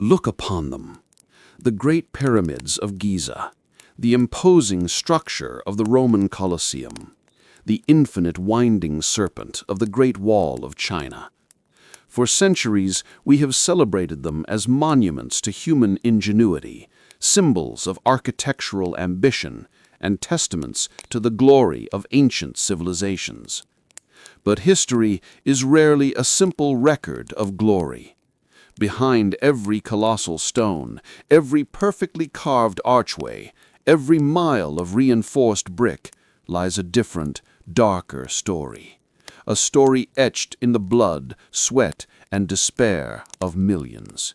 Look upon them. The great pyramids of Giza, the imposing structure of the Roman Colosseum, the infinite winding serpent of the Great Wall of China. For centuries, we have celebrated them as monuments to human ingenuity, symbols of architectural ambition, and testaments to the glory of ancient civilizations. But history is rarely a simple record of glory. Behind every colossal stone, every perfectly carved archway, every mile of reinforced brick, lies a different, darker story. A story etched in the blood, sweat, and despair of millions.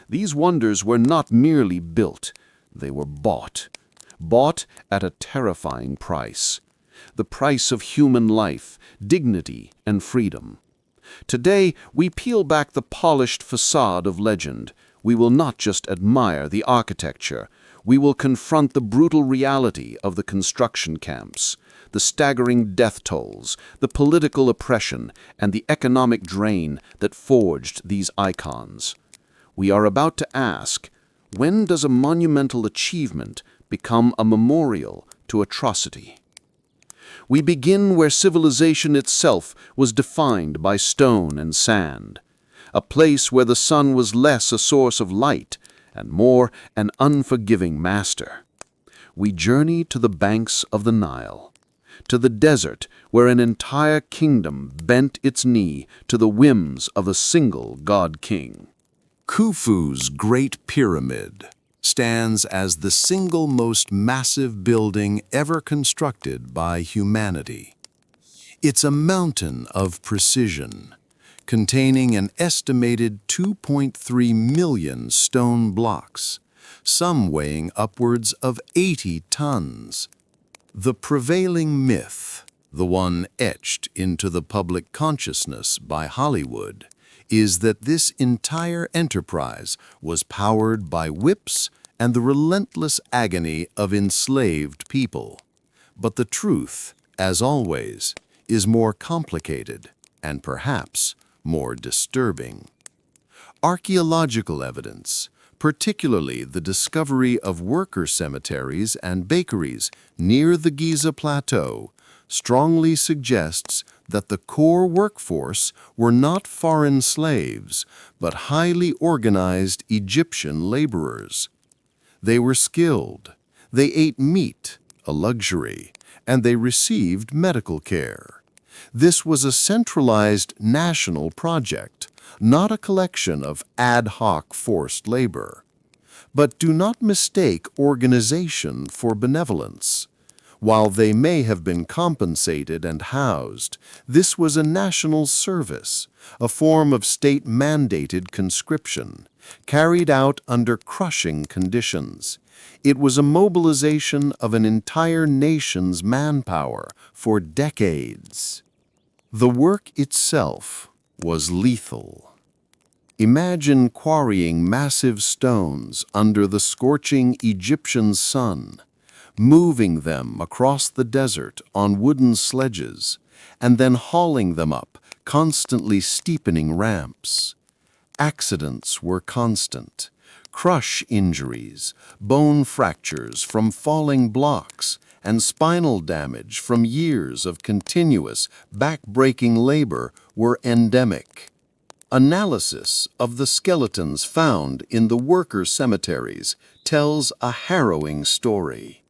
These wonders were not merely built, they were bought. Bought at a terrifying price. The price of human life, dignity, and freedom. Today, we peel back the polished facade of legend. We will not just admire the architecture. We will confront the brutal reality of the construction camps, the staggering death tolls, the political oppression, and the economic drain that forged these icons. We are about to ask, when does a monumental achievement become a memorial to atrocity? We begin where civilization itself was defined by stone and sand, a place where the sun was less a source of light and more an unforgiving master. We journey to the banks of the Nile, to the desert where an entire kingdom bent its knee to the whims of a single god-king. Khufu's Great Pyramid stands as the single most massive building ever constructed by humanity. It's a mountain of precision, containing an estimated 2.3 million stone blocks, some weighing upwards of 80 tons. The prevailing myth, the one etched into the public consciousness by Hollywood, is that this entire enterprise was powered by whips and the relentless agony of enslaved people. But the truth, as always, is more complicated and perhaps more disturbing. Archaeological evidence, particularly the discovery of worker cemeteries and bakeries near the Giza Plateau, strongly suggests that the core workforce were not foreign slaves, but highly organized Egyptian laborers. They were skilled, they ate meat, a luxury, and they received medical care. This was a centralized national project, not a collection of ad hoc forced labor. But do not mistake organization for benevolence. While they may have been compensated and housed, this was a national service, a form of state-mandated conscription, carried out under crushing conditions. It was a mobilization of an entire nation's manpower for decades. The work itself was lethal. Imagine quarrying massive stones under the scorching Egyptian sun, moving them across the desert on wooden sledges, and then hauling them up constantly steepening ramps. Accidents were constant. Crush injuries, bone fractures from falling blocks, and spinal damage from years of continuous, back-breaking labor were endemic. Analysis of the skeletons found in the worker cemeteries tells a harrowing story.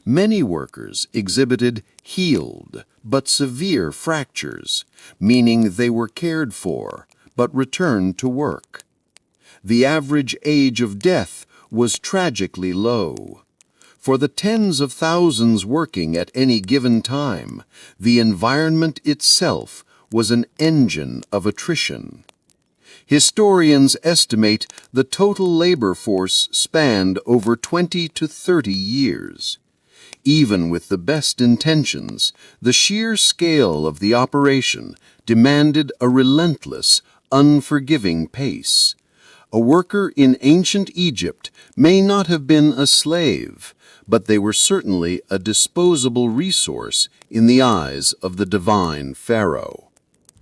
Many workers exhibited healed but severe fractures, meaning they were cared for but returned to work. The average age of death was tragically low. For the tens of thousands working at any given time, the environment itself was an engine of attrition. Historians estimate the total labor force spanned over 20 to 30 years. Even with the best intentions, the sheer scale of the operation demanded a relentless, unforgiving pace. A worker in ancient Egypt may not have been a slave, but they were certainly a disposable resource in the eyes of the divine pharaoh.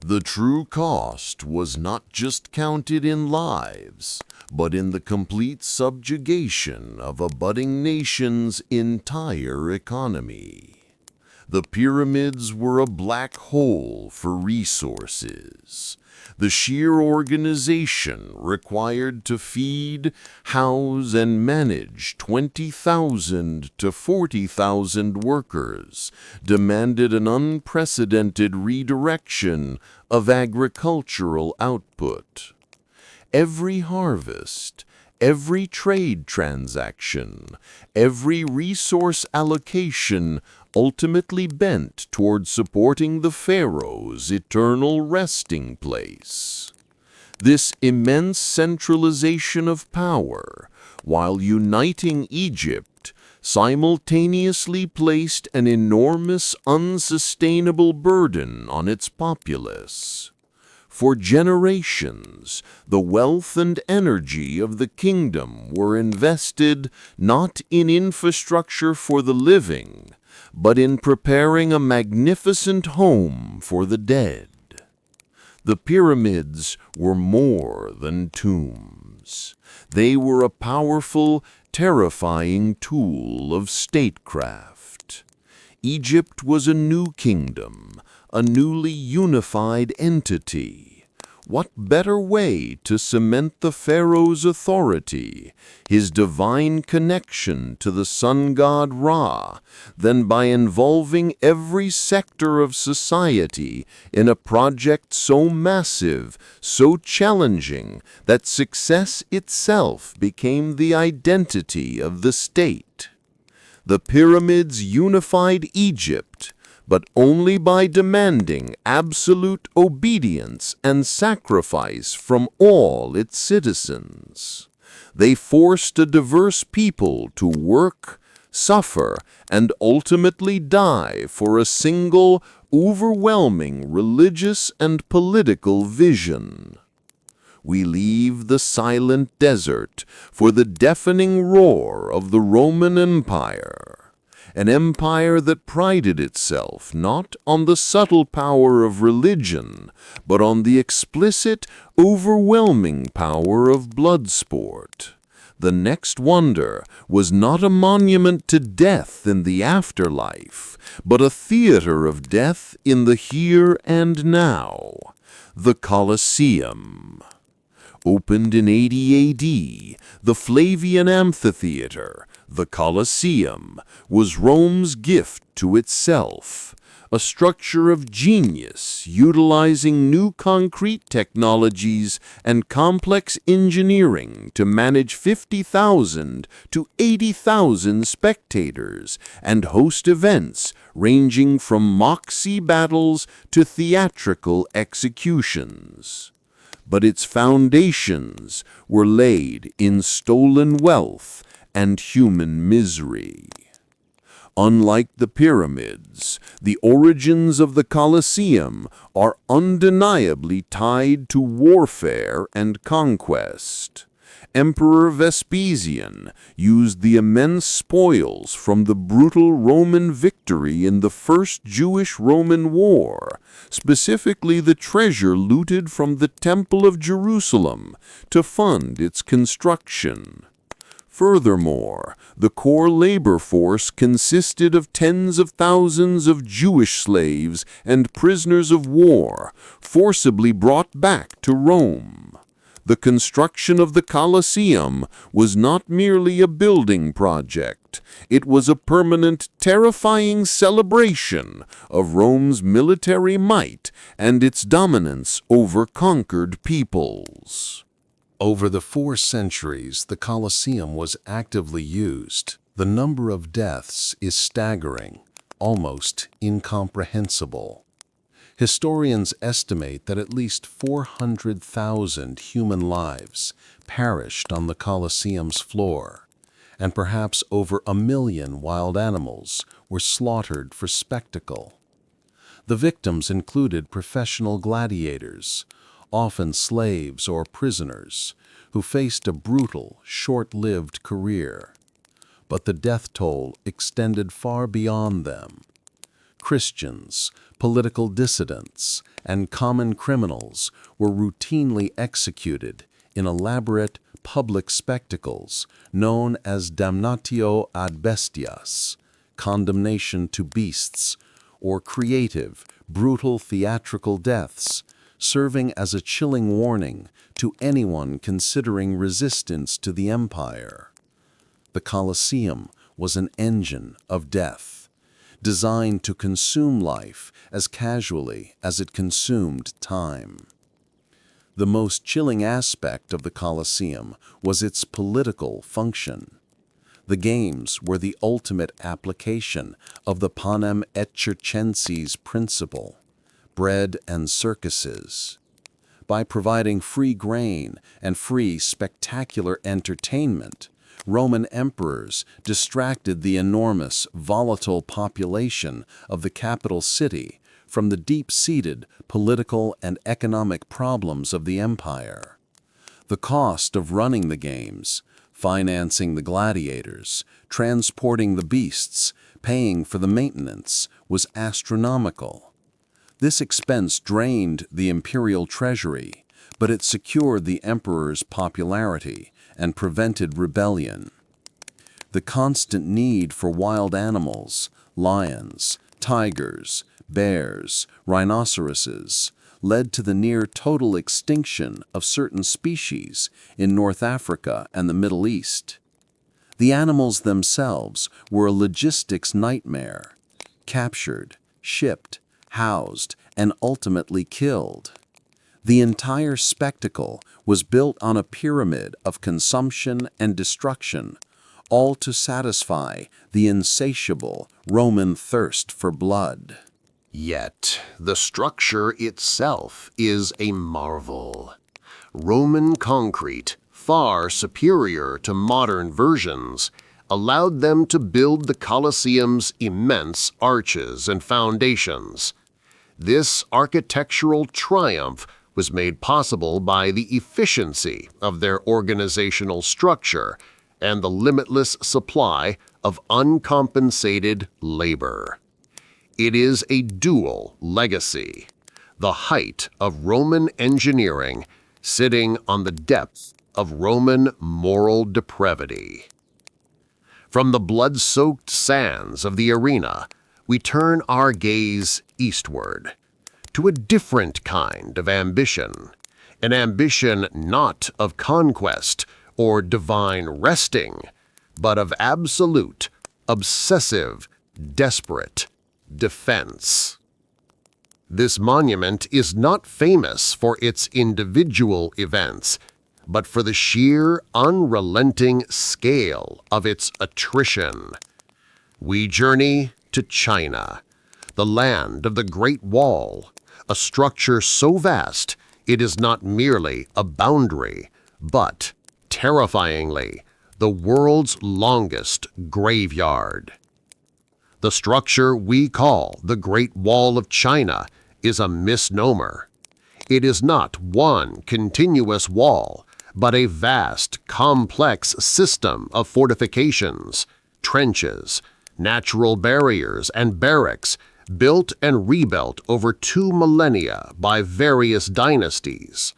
The true cost was not just counted in lives, but in the complete subjugation of a budding nation's entire economy. The pyramids were a black hole for resources. The sheer organization required to feed, house, and manage 20,000 to 40,000 workers demanded an unprecedented redirection of agricultural output. Every harvest, every trade transaction, every resource allocation ultimately bent toward supporting the pharaoh's eternal resting place. This immense centralization of power, while uniting Egypt, simultaneously placed an enormous unsustainable burden on its populace. For generations, the wealth and energy of the kingdom were invested not in infrastructure for the living, but in preparing a magnificent home for the dead. The pyramids were more than tombs. They were a powerful, terrifying tool of statecraft. Egypt was a new kingdom, a newly unified entity. What better way to cement the pharaoh's authority, his divine connection to the sun god Ra, than by involving every sector of society in a project so massive, so challenging, that success itself became the identity of the state? The pyramids unified Egypt, but only by demanding absolute obedience and sacrifice from all its citizens. They forced a diverse people to work, suffer, and ultimately die for a single, overwhelming religious and political vision. We leave the silent desert for the deafening roar of the Roman Empire. An empire that prided itself not on the subtle power of religion, but on the explicit, overwhelming power of blood sport. The next wonder was not a monument to death in the afterlife, but a theater of death in the here and now. The Colosseum. Opened in 80 AD, the Flavian Amphitheater, the Colosseum, was Rome's gift to itself, a structure of genius utilizing new concrete technologies and complex engineering to manage 50,000 to 80,000 spectators and host events ranging from mock sea battles to theatrical executions. But its foundations were laid in stolen wealth and human misery. Unlike the pyramids, the origins of the Colosseum are undeniably tied to warfare and conquest. Emperor Vespasian used the immense spoils from the brutal Roman victory in the First Jewish-Roman War, specifically the treasure looted from the Temple of Jerusalem, to fund its construction. Furthermore, the core labor force consisted of tens of thousands of Jewish slaves and prisoners of war, forcibly brought back to Rome. The construction of the Colosseum was not merely a building project. It was a permanent, terrifying celebration of Rome's military might and its dominance over conquered peoples. Over the 4 centuries, the Colosseum was actively used. The number of deaths is staggering, almost incomprehensible. Historians estimate that at least 400,000 human lives perished on the Colosseum's floor, and perhaps over 1 million wild animals were slaughtered for spectacle. The victims included professional gladiators, often slaves or prisoners, who faced a brutal, short-lived career. But the death toll extended far beyond them. Christians, political dissidents, and common criminals were routinely executed in elaborate public spectacles known as damnatio ad bestias, condemnation to beasts, or creative, brutal theatrical deaths, serving as a chilling warning to anyone considering resistance to the empire. The Colosseum was an engine of death, designed to consume life as casually as it consumed time. The most chilling aspect of the Colosseum was its political function. The games were the ultimate application of the panem et circenses principle, bread and circuses. By providing free grain and free spectacular entertainment, Roman emperors distracted the enormous, volatile population of the capital city from the deep-seated political and economic problems of the empire. The cost of running the games, financing the gladiators, transporting the beasts, paying for the maintenance, was astronomical. This expense drained the imperial treasury, but it secured the emperor's popularity and prevented rebellion. The constant need for wild animals, lions, tigers, bears, rhinoceroses, led to the near-total extinction of certain species in North Africa and the Middle East. The animals themselves were a logistics nightmare: captured, shipped, housed, and ultimately killed. The entire spectacle was built on a pyramid of consumption and destruction, all to satisfy the insatiable Roman thirst for blood. Yet, the structure itself is a marvel. Roman concrete, far superior to modern versions, allowed them to build the Colosseum's immense arches and foundations. This architectural triumph was made possible by the efficiency of their organizational structure and the limitless supply of uncompensated labor. It is a dual legacy, the height of Roman engineering sitting on the depth of Roman moral depravity. From the blood-soaked sands of the arena, we turn our gaze eastward, to a different kind of ambition, an ambition not of conquest or divine wresting, but of absolute, obsessive, desperate defense. This monument is not famous for its individual events, but for the sheer, unrelenting scale of its attrition. We journey to China, the land of the Great Wall, a structure so vast it is not merely a boundary, but, terrifyingly, the world's longest graveyard. The structure we call the Great Wall of China is a misnomer. It is not one continuous wall, but a vast, complex system of fortifications, trenches, natural barriers, and barracks built and rebuilt over 2 millennia by various dynasties.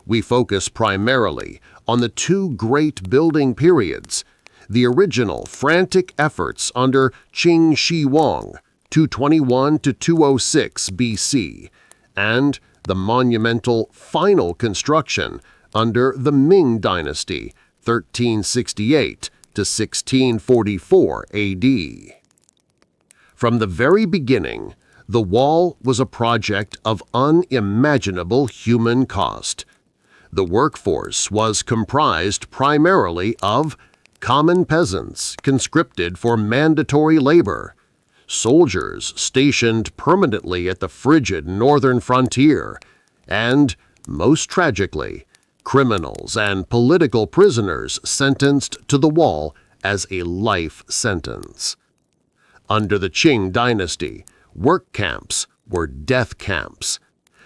We focus primarily on the 2 great building periods: the original frantic efforts under Qing Shi Huang, 221 to 206 BC, and the monumental final construction under the Ming Dynasty, 1368 to 1644 AD. From the very beginning, the wall was a project of unimaginable human cost. The workforce was comprised primarily of common peasants conscripted for mandatory labor, soldiers stationed permanently at the frigid northern frontier, and, most tragically, criminals and political prisoners sentenced to the wall as a life sentence. Under the Qing dynasty, work camps were death camps.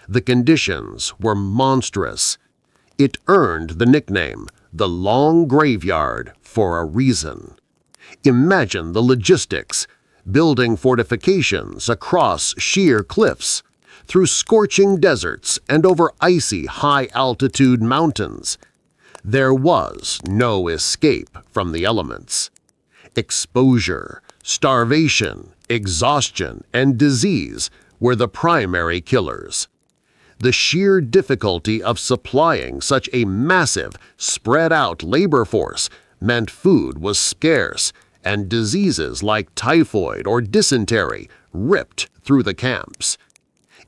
The conditions were monstrous. It earned the nickname, the Long Graveyard, for a reason. Imagine the logistics: building fortifications across sheer cliffs, through scorching deserts and over icy high-altitude mountains. There was no escape from the elements. Exposure, starvation, exhaustion, and disease were the primary killers. The sheer difficulty of supplying such a massive, spread-out labor force meant food was scarce, and diseases like typhoid or dysentery ripped through the camps.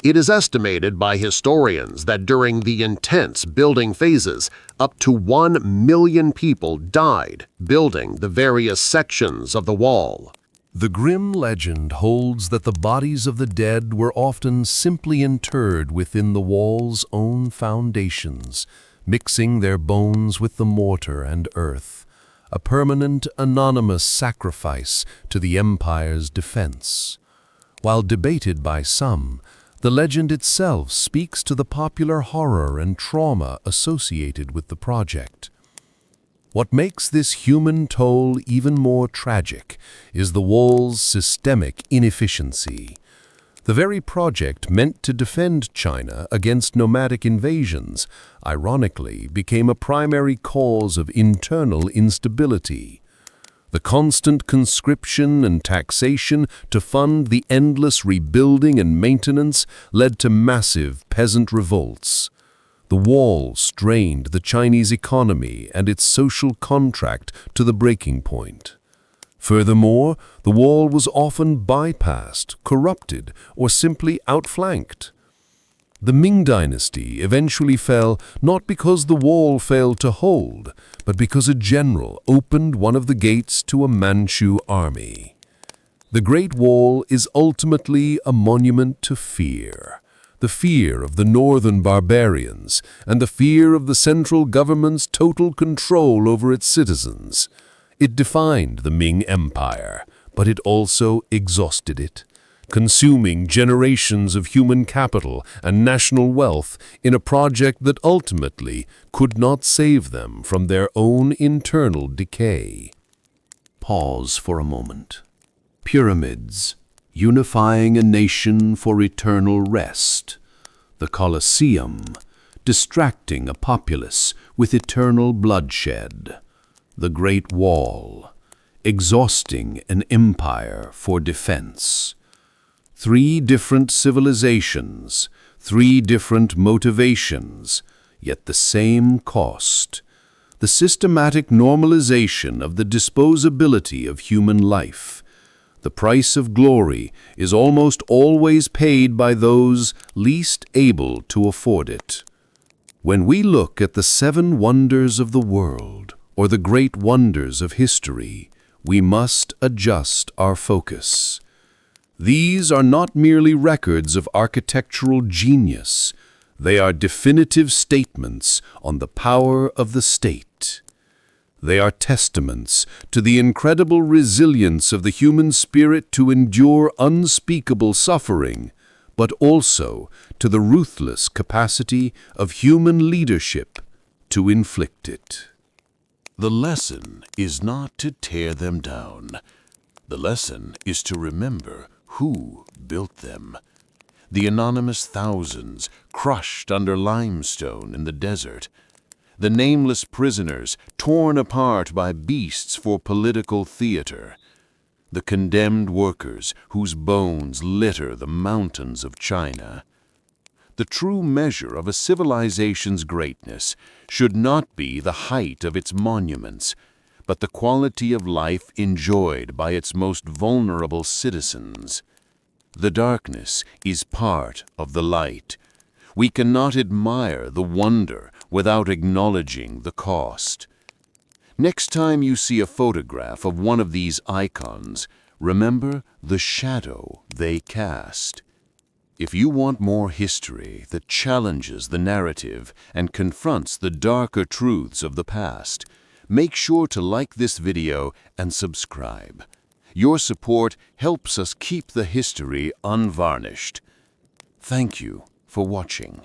It is estimated by historians that during the intense building phases, up to 1 million people died building the various sections of the wall. The grim legend holds that the bodies of the dead were often simply interred within the wall's own foundations, mixing their bones with the mortar and earth, a permanent, anonymous sacrifice to the empire's defense. While debated by some, the legend itself speaks to the popular horror and trauma associated with the project. What makes this human toll even more tragic is the wall's systemic inefficiency. The very project meant to defend China against nomadic invasions, ironically, became a primary cause of internal instability. The constant conscription and taxation to fund the endless rebuilding and maintenance led to massive peasant revolts. The wall strained the Chinese economy and its social contract to the breaking point. Furthermore, the wall was often bypassed, corrupted, or simply outflanked. The Ming dynasty eventually fell not because the wall failed to hold, but because a general opened one of the gates to a Manchu army. The Great Wall is ultimately a monument to fear. The fear of the northern barbarians and the fear of the central government's total control over its citizens. It defined the Ming Empire, but it also exhausted it, consuming generations of human capital and national wealth in a project that ultimately could not save them from their own internal decay. Pause for a moment. Pyramids, unifying a nation for eternal rest. The Colosseum, distracting a populace with eternal bloodshed. The Great Wall, exhausting an empire for defense. 3 different civilizations, 3 different motivations, yet the same cost. The systematic normalization of the disposability of human life. The price of glory is almost always paid by those least able to afford it. When we look at the 7 wonders of the world, or the great wonders of history, we must adjust our focus. These are not merely records of architectural genius. They are definitive statements on the power of the state. They are testaments to the incredible resilience of the human spirit to endure unspeakable suffering, but also to the ruthless capacity of human leadership to inflict it. The lesson is not to tear them down. The lesson is to remember who built them. The anonymous thousands crushed under limestone in the desert. The nameless prisoners torn apart by beasts for political theater. The condemned workers whose bones litter the mountains of China. The true measure of a civilization's greatness should not be the height of its monuments, but the quality of life enjoyed by its most vulnerable citizens. The darkness is part of the light. We cannot admire the wonder without acknowledging the cost. Next time you see a photograph of one of these icons, remember the shadow they cast. If you want more history that challenges the narrative and confronts the darker truths of the past, make sure to like this video and subscribe. Your support helps us keep the history unvarnished. Thank you for watching.